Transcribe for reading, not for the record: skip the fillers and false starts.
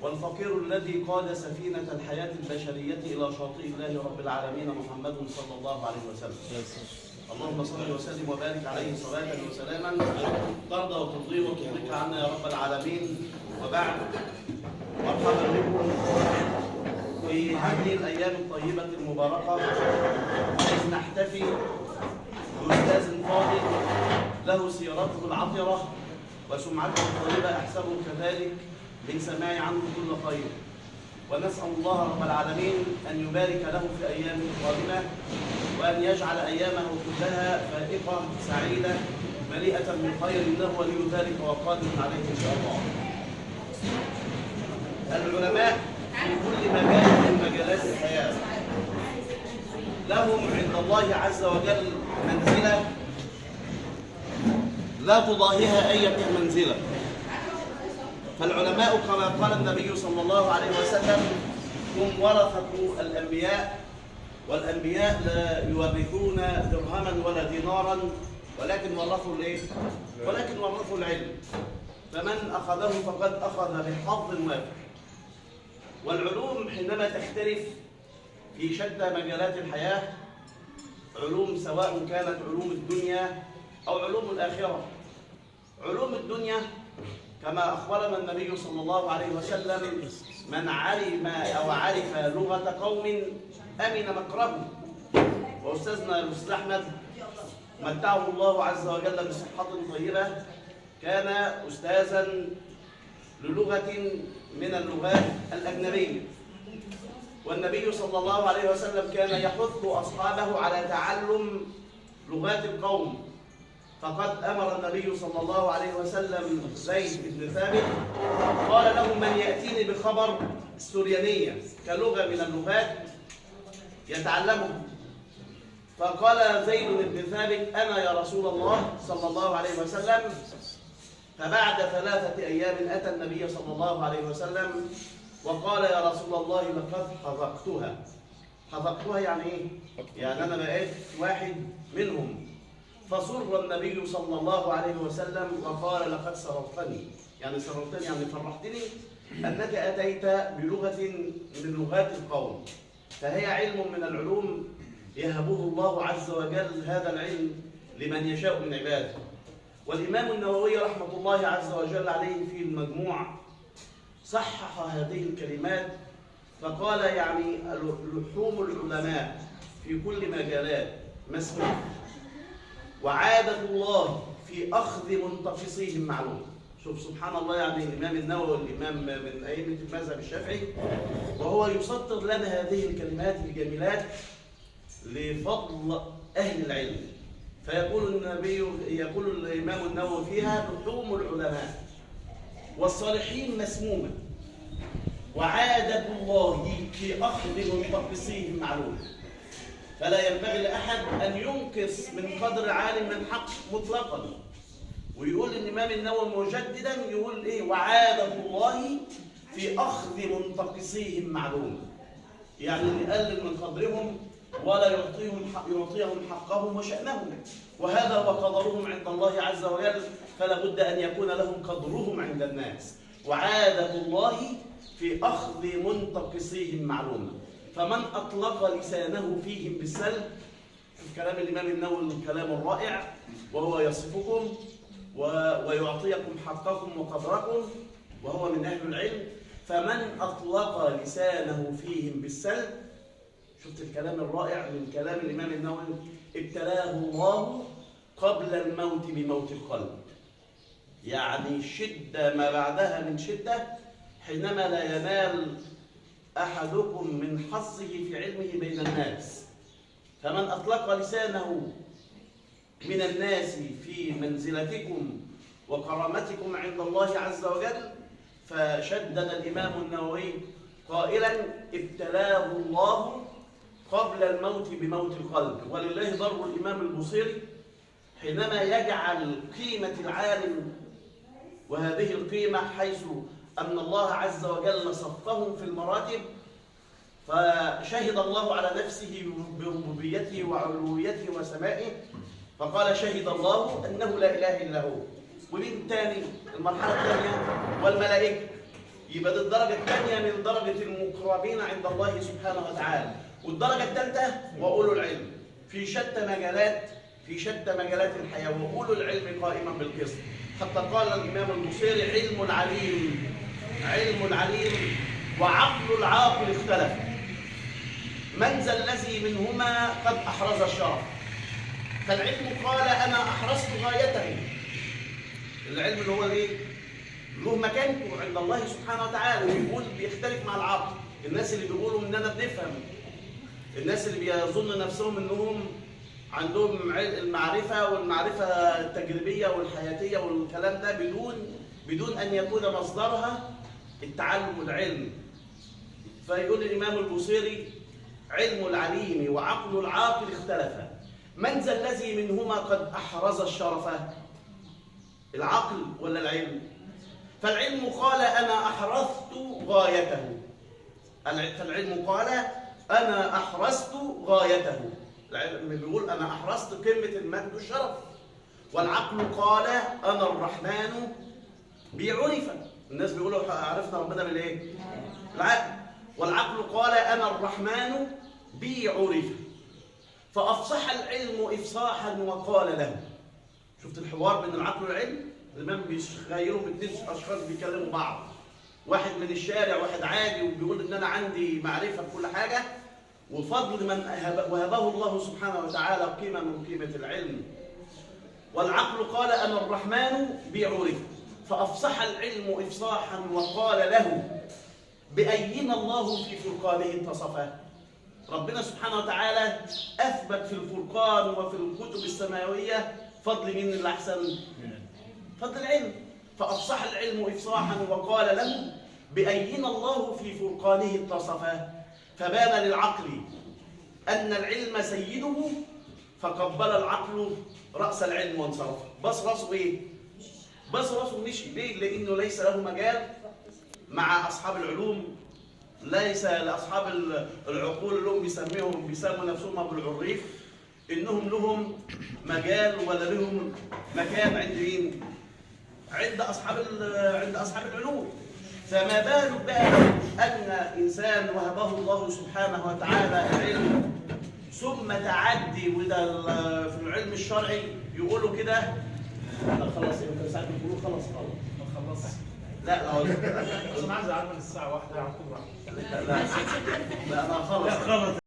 والفقير الذي قاد سفينة الحياة البشرية إلى شاطئ الله رب العالمين محمد صلى الله عليه وسلم. اللهم صل وسلم وبارك عليه صلاة وسلاما ترضى وترضي وترضيك عنا يا رب العالمين. وبعد، مرحبا بكم في هذه الأيام الطيبة المباركة، حيث نحتفي بأستاذ فاضل له سيرته العطرة وسمعته الطيبة أحسبه كذلك من سماع عنه كل خير، ونسأل الله رب العالمين أن يبارك له في أيامه القادمة، وأن يجعل أيامه كلها فائقة سعيدة مليئة من خير، إنه ولي ذلك وقادر عليه إن شاء الله. العلماء في كل مجال من مجالات الحياة لهم عند الله عز وجل منزلة لا تضاهيها أي منزلة. فالعلماء كما قال النبي صلى الله عليه وسلم هم ورثة الأنبياء، والأنبياء لا يورثون درهما ولا دينارا، ولكن ورثوا الايه؟ ولكن ورثوا العلم، فمن أخذه فقد أخذ بحظ وافر. والعلوم حينما تختلف في شتى مجالات الحياة، علوم سواء كانت علوم الدنيا أو علوم الآخرة. علوم الدنيا كما أخبرنا النبي صلى الله عليه وسلم: من علم أو عرف لغة قوم أمن مكرهم. وأستاذنا الأستاذ أحمد متعه الله عز وجل بصحة طيبة، كان أستاذا للغة من اللغات الأجنبية، والنبي صلى الله عليه وسلم كان يحث أصحابه على تعلم لغات القوم. فقد أمر النبي صلى الله عليه وسلم زيد بن ثابت، قال له: من يأتيني بخبر السريانية كلغة من اللغات يتعلمه. فقال زيد بن ثابت: أنا يا رسول الله صلى الله عليه وسلم. فبعد 3 أيام أتى النبي صلى الله عليه وسلم وقال: يا رسول الله لقد حذقتها. حذقتها يعني إيه؟ يعني أنا بقيت واحد منهم. فسر النبي صلى الله عليه وسلم وقال: لقد سررتني. يعني سررتني يعني فرحتني أنك أتيت بلغة من لغات القوم. فهي علم من العلوم يهبه الله عز وجل هذا العلم لمن يشاء من عباده. والإمام النووي رحمة الله عز وجل عليه في المجموع صحح هذه الكلمات، فقال: يعني لحوم العلماء في كل مجالات مسموح، وعادة الله في أخذ منتقصيهم معلوم. شوف سبحان الله، يعني الإمام النووي الإمام من أئمة المذهب الشافعي، وهو يسطر لنا هذه الكلمات الجميلات لفضل أهل العلم. فيقول يقول الإمام النووي فيها: لحوم العلماء والصالحين مسمومة، وعادة الله في أخذ منتقصيهم معلوم. فلا ينبغي لأحد أن ينقص من قدر عالم من حق مطلقا. ويقول الإمام النووي مجددا، يقول إيه؟ وعادة الله في أخذ منتقصيهم معلوم. يعني يقلل من قدرهم ولا يعطيهم حقهم وشأنهم، وهذا هو قدرهم عند الله عز وجل، فلا بد أن يكون لهم قدرهم عند الناس. وعادة الله في أخذ منتقصيهم معلومة، فمن أطلق لسانه فيهم بالسلب، في كلام الإمام النووي الكلام الرائع، وهو يصفكم ويعطيكم حقكم وقدركم، وهو من أهل العلم. فمن أطلق لسانه فيهم بالسلب، شفت الكلام الرائع من كلام الإمام النووي: ابتلاه الله قبل الموت بموت القلب. يعني شدة ما بعدها من شدة، حينما لا ينال أحدكم من حظه في علمه بين الناس. فمن أطلق لسانه من الناس في منزلتكم وكرامتكم عند الله عز وجل، فشدد الإمام النووي قائلا: ابتلاه الله قبل الموت بموت القلب. ولله ضرب الإمام البوصيري حينما يجعل قيمة العالم، وهذه القيمة حيث أن الله عز وجل صفهم في المراتب، فشهد الله على نفسه بربوبيته وعلويته وسمائه، فقال: شهد الله أنه لا إله إلا هو. ومين تاني؟ المرحلة الثانية: والملائكة. يبقى دي الدرجة الثانية من درجة المقربين عند الله سبحانه وتعالى. والدرجة الثالثة وأولو العلم في شتى مجالات الحياة، وأولو العلم قائما بالقسط. حتى قال الإمام البوصيري: علم العليم وعقل العاقل اختلف، من ذا الذي منهما قد أحرز الشرف. فالعلم قال أنا أحرزت غايته. العلم اللي هو الايه؟ له مكانته عند الله سبحانه وتعالى، ويقول بيختلف مع العقل. الناس اللي بيقولوا اننا بنفهم، الناس اللي بيظن نفسهم انهم عندهم المعرفه والمعرفه التجريبيه والحياتيه والكلام ده بدون ان يكون مصدرها التعلم والعلم. فيقول الامام البوصيري: علم العليم وعقل العاقل اختلفا، من ذا الذي منهما قد احرز الشرف؟ العقل ولا العلم؟ فالعلم قال أنا أحرزت غايته. فالعلم قال أنا أحرزت غايته. العلم بيقول أنا أحرزت قمة المجد والشرف. والعقل قال أنا الرحمن بي عرف. الناس بيقولوا عرفنا ربنا بالإيه؟ العقل. والعقل قال أنا الرحمن بي عرف. فأفصح العلم إفصاحا وقال له. شفت الحوار بين العقل والعلم؟ الإمام بيخيلهم اتنين أشخاص بيكلموا بعض، واحد من الشارع واحد عادي، وبيقول إن أنا عندي معرفة بكل حاجة، وفضل من وهبه الله سبحانه وتعالى قيمة من قيمة العلم. والعقل قال أنا الرحمن بي عرف. فأفصح العلم إفصاحا وقال له بأينا الله في فرقانه اتصفا. ربنا سبحانه وتعالى أثبت في الفرقان وفي الكتب السماوية فضل مين اللي أحسن؟ فضل العلم. فأفصح العلم إفصاحا وقال له بأينا الله في فرقانه اتصفا. فبان للعقل أن العلم سيده، فقبل العقل رأس العلم وانصرف. بس رأسه إيه؟ بس رأسه مشي. ليه؟ لأنه ليس له مجال مع أصحاب العلوم، ليس لأصحاب العقول اللي هم بيسموا نفسهم أبو العريف إنهم لهم مجال ولا لهم مكان عند مين؟ عند أصحاب العلوم. فما بالك بقى أن إنسان وهبه الله سبحانه وتعالى العلم ثم تعدي، وده في العلم الشرعي يقولوا كده لا خلاص يا ساعات بيقولوا خلاص لا انا عايز اعمل الساعه 1 يا عم. لا انا خلاص